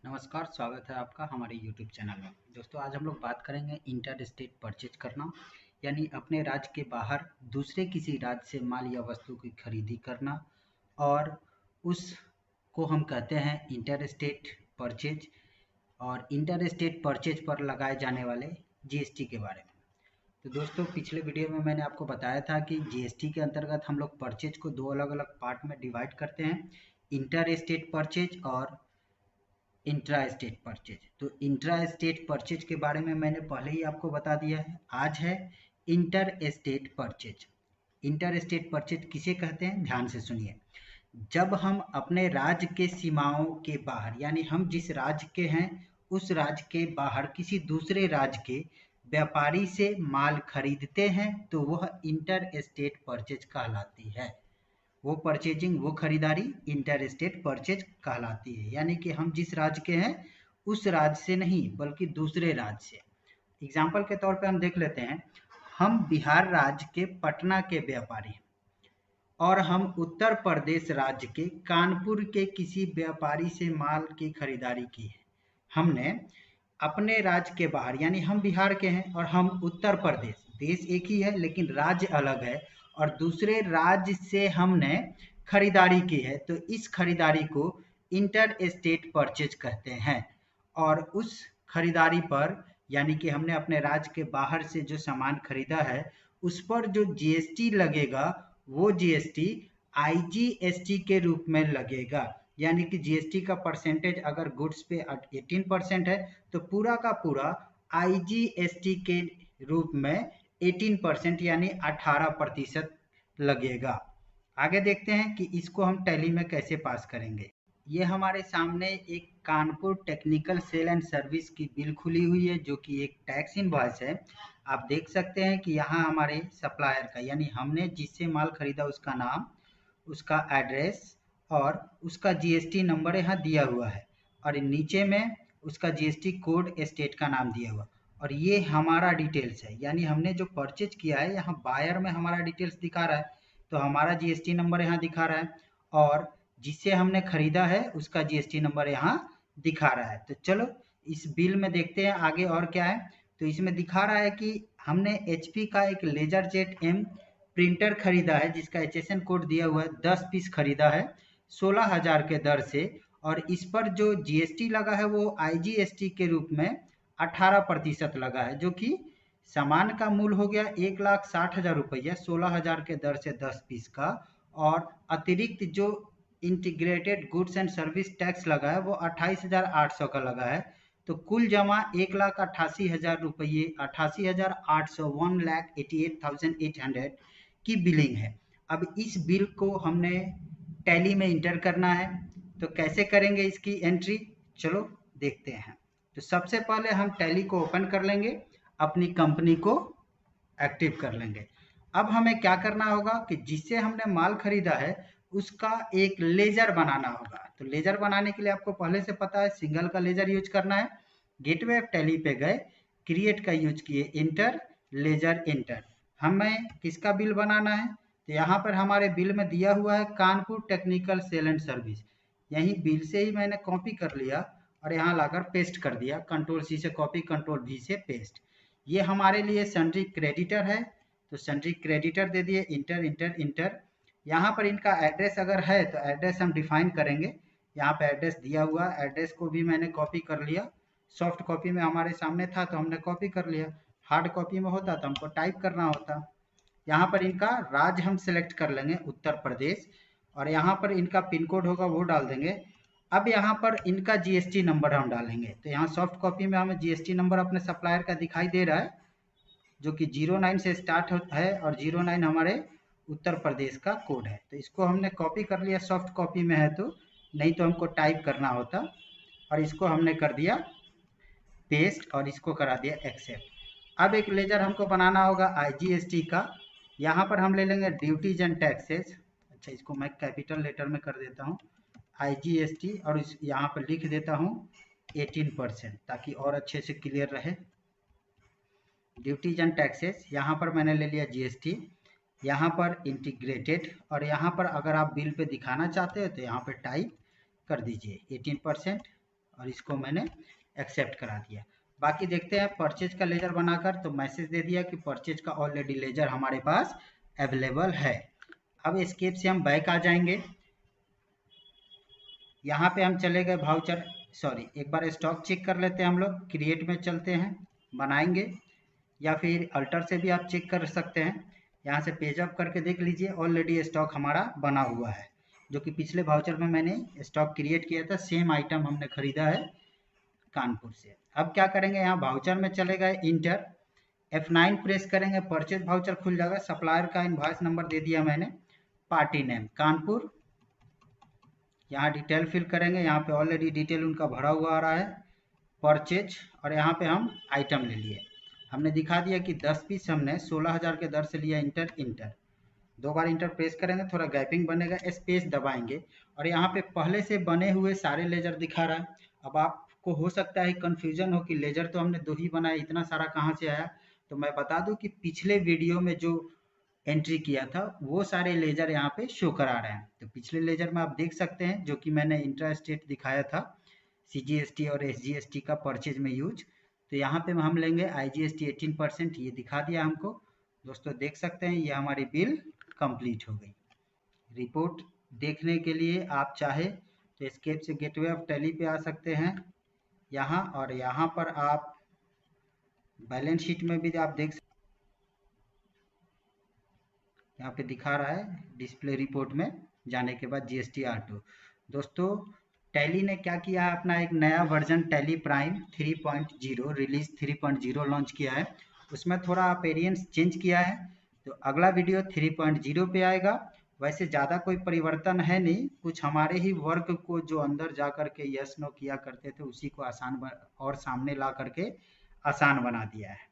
नमस्कार, स्वागत है आपका हमारे YouTube चैनल में। दोस्तों, आज हम लोग बात करेंगे इंटर स्टेट परचेज करना, यानी अपने राज्य के बाहर दूसरे किसी राज्य से माल या वस्तु की खरीदी करना, और उसको हम कहते हैं इंटर स्टेट परचेज। और इंटर स्टेट परचेज पर लगाए जाने वाले GST के बारे में। तो दोस्तों, पिछले वीडियो में मैंने आपको बताया था कि GST के अंतर्गत हम लोग परचेज को दो अलग अलग पार्ट में डिवाइड करते हैं, इंटर स्टेट परचेज और इंट्रा स्टेट परचेज। तो इंट्रा स्टेट परचेज के बारे में मैंने पहले ही आपको बता दिया है। आज है inter state purchase. Inter state purchase किसे कहते हैं, ध्यान से सुनिए। जब हम अपने राज्य के सीमाओं के बाहर, यानी हम जिस राज्य के हैं उस राज्य के बाहर किसी दूसरे राज्य के व्यापारी से माल खरीदते हैं, तो वह इंटर स्टेट परचेज कहलाती है। वो परचेजिंग, वो खरीदारी इंटर स्टेट परचेज कहलाती है। यानी कि हम जिस राज्य के हैं उस राज्य से नहीं बल्कि दूसरे राज्य से। एग्जाम्पल के तौर पे हम देख लेते हैं, हम बिहार राज्य के पटना के व्यापारी हैं और हम उत्तर प्रदेश राज्य के कानपुर के किसी व्यापारी से माल की खरीदारी की है। हमने अपने राज्य के बाहर, यानी हम बिहार के हैं और हम उत्तर प्रदेश, देश एक ही है लेकिन राज्य अलग है, और दूसरे राज्य से हमने खरीदारी की है, तो इस खरीदारी को इंटर स्टेट परचेज कहते हैं। और उस खरीदारी पर, यानी कि हमने अपने राज्य के बाहर से जो सामान खरीदा है उस पर जो GST लगेगा वो GST IGST के रूप में लगेगा। यानी कि GST का परसेंटेज अगर गुड्स पे 18% है तो पूरा का पूरा IGST के रूप में 18% यानी 18% लगेगा। आगे देखते हैं कि इसको हम टैली में कैसे पास करेंगे। ये हमारे सामने एक Kanpur technical sale and service की बिल खुली हुई है, जो कि एक टैक्स इनवॉइस है। आप देख सकते हैं कि यहाँ हमारे सप्लायर का, यानी हमने जिससे माल खरीदा उसका नाम, उसका एड्रेस और उसका GST नंबर यहाँ दिया हुआ है, और नीचे में उसका GST कोड स्टेट का नाम दिया हुआ, और ये हमारा डिटेल्स है। यानी हमने जो परचेज किया है, यहाँ बायर में हमारा डिटेल्स दिखा रहा है, तो हमारा GST नंबर यहाँ दिखा रहा है, और जिससे हमने खरीदा है उसका GST नंबर यहाँ दिखा रहा है। तो चलो इस बिल में देखते हैं आगे और क्या है। तो इसमें दिखा रहा है कि हमने HP का एक लेजर जेट M प्रिंटर खरीदा है, जिसका HSN कोड दिया हुआ है, 10 पीस खरीदा है 16,000 के दर से, और इस पर जो GST लगा है वो IGST के रूप में 18% लगा है, जो कि सामान का मूल्य हो गया 1,60,000 रुपया 16,000 के दर से 10 पीस का, और अतिरिक्त जो integrated goods and service tax लगा है वो 28,800 का लगा है। तो कुल जमा 1,88,000 रुपये, 88,800, 1,88,800 की बिलिंग है। अब इस बिल को हमने टैली में इंटर करना है, तो कैसे करेंगे इसकी एंट्री, चलो देखते हैं। तो सबसे पहले हम टैली को ओपन कर लेंगे, अपनी कंपनी को एक्टिव कर लेंगे। अब हमें क्या करना होगा कि जिससे हमने माल खरीदा है उसका एक लेजर बनाना होगा। तो लेजर बनाने के लिए आपको पहले से पता है, सिंगल का लेजर यूज करना है। गेटवे ऑफ टैली पे गए, क्रिएट का यूज किए, इंटर लेजर इंटर। हमें किसका बिल बनाना है, तो यहाँ पर हमारे बिल में दिया हुआ है Kanpur technical sale and service. यही बिल से ही मैंने कॉपी कर लिया और यहाँ लाकर पेस्ट कर दिया, Ctrl+C से कॉपी, Ctrl+V से पेस्ट। ये हमारे लिए सन्ड्री क्रेडिटर है, तो सन्ड्री क्रेडिटर दे दिए, इंटर इंटर इंटर। यहाँ पर इनका एड्रेस अगर है तो एड्रेस हम डिफाइन करेंगे। यहाँ पे एड्रेस दिया हुआ, एड्रेस को भी मैंने कॉपी कर लिया। सॉफ्ट कॉपी में हमारे सामने था तो हमने कॉपी कर लिया, हार्ड कॉपी में होता तो हमको टाइप करना होता। यहाँ पर इनका राज्य हम सेलेक्ट कर लेंगे, उत्तर प्रदेश, और यहाँ पर इनका पिन कोड होगा वो डाल देंगे। अब यहाँ पर इनका GST नंबर हम डालेंगे। तो यहाँ सॉफ्ट कॉपी में हमें GST नंबर अपने सप्लायर का दिखाई दे रहा है, जो कि 09 से स्टार्ट है, और 09 हमारे उत्तर प्रदेश का कोड है। तो इसको हमने कॉपी कर लिया, सॉफ्ट कॉपी में है तो, नहीं तो हमको टाइप करना होता, और इसको हमने कर दिया पेस्ट और इसको करा दिया एक्सेप्ट। अब एक लेजर हमको बनाना होगा IGST का। यहाँ पर हम ले लेंगे ड्यूटीज एंड टैक्सेस। अच्छा, इसको मैं कैपिटल लेटर में कर देता हूँ IGST, और इस यहाँ पर लिख देता हूँ 18%, ताकि और अच्छे से क्लियर रहे। ड्यूटीज एंड टैक्सेस, यहाँ पर मैंने ले लिया GST, यहाँ पर इंटीग्रेटेड, और यहाँ पर अगर आप बिल पे दिखाना चाहते हो तो यहाँ पे टाइप कर दीजिए 18%, और इसको मैंने एक्सेप्ट करा दिया। बाकी देखते हैं परचेज का लेजर बनाकर, तो मैसेज दे दिया कि परचेज का ऑलरेडी लेजर हमारे पास अवेलेबल है। अब एस्केप से हम बैक आ जाएंगे। यहाँ पे हम चले गए वाउचर, सॉरी एक बार स्टॉक चेक कर लेते हैं हम लोग। क्रिएट में चलते हैं, बनाएंगे, या फिर अल्टर से भी आप चेक कर सकते हैं। यहाँ से पेज अप करके देख लीजिए, ऑलरेडी स्टॉक हमारा बना हुआ है, जो कि पिछले वाउचर में मैंने स्टॉक क्रिएट किया था। सेम आइटम हमने खरीदा है कानपुर से। अब क्या करेंगे, यहाँ वाउचर में चले गए, इंटर F9 प्रेस करेंगे, परचेज वाउचर खुल जाएगा। सप्लायर का इनवॉइस नंबर दे दिया मैंने, पार्टी नेम कानपुर, यहाँ डिटेल फिल करेंगे। यहाँ पे ऑलरेडी डिटेल उनका भरा हुआ आ रहा है, परचेज, और यहाँ पे हम आइटम ले लिए। हमने दिखा दिया कि 10 पीस हमने 16,000 के दर से लिया। इंटर इंटर, 2 बार इंटर प्रेस करेंगे, थोड़ा गैपिंग बनेगा, स्पेस दबाएंगे, और यहाँ पे पहले से बने हुए सारे लेजर दिखा रहा है। अब आपको हो सकता है कंफ्यूजन हो कि लेजर तो हमने 2 ही बनाया, इतना सारा कहाँ से आया। तो मैं बता दूं कि पिछले वीडियो में जो एंट्री किया था वो सारे लेजर यहाँ पे शो करा रहे हैं। तो पिछले लेजर में आप देख सकते हैं, जो कि मैंने इंट्रा स्टेट दिखाया था, CGST और SGST का परचेज में यूज। तो यहाँ पे हम लेंगे IGST 18%, ये दिखा दिया हमको। दोस्तों देख सकते हैं ये हमारी बिल कंप्लीट हो गई। रिपोर्ट देखने के लिए आप चाहे तो एस्केप से गेटवे ऑफ टैली पे आ सकते हैं यहाँ, और यहाँ पर आप बैलेंस शीट में भी आप देख, यहाँ पे दिखा रहा है डिस्प्ले रिपोर्ट में जाने के बाद GST R2। दोस्तों टैली ने क्या किया है, अपना एक नया version tally prime 3.0 release 3.0 launch किया है। उसमें थोड़ा अपेरियंस चेंज किया है। तो अगला वीडियो 3.0 पे आएगा। वैसे ज़्यादा कोई परिवर्तन है नहीं, कुछ हमारे ही वर्क को जो अंदर जा करके यस नो किया करते थे उसी को आसान और सामने ला करके आसान बना दिया है।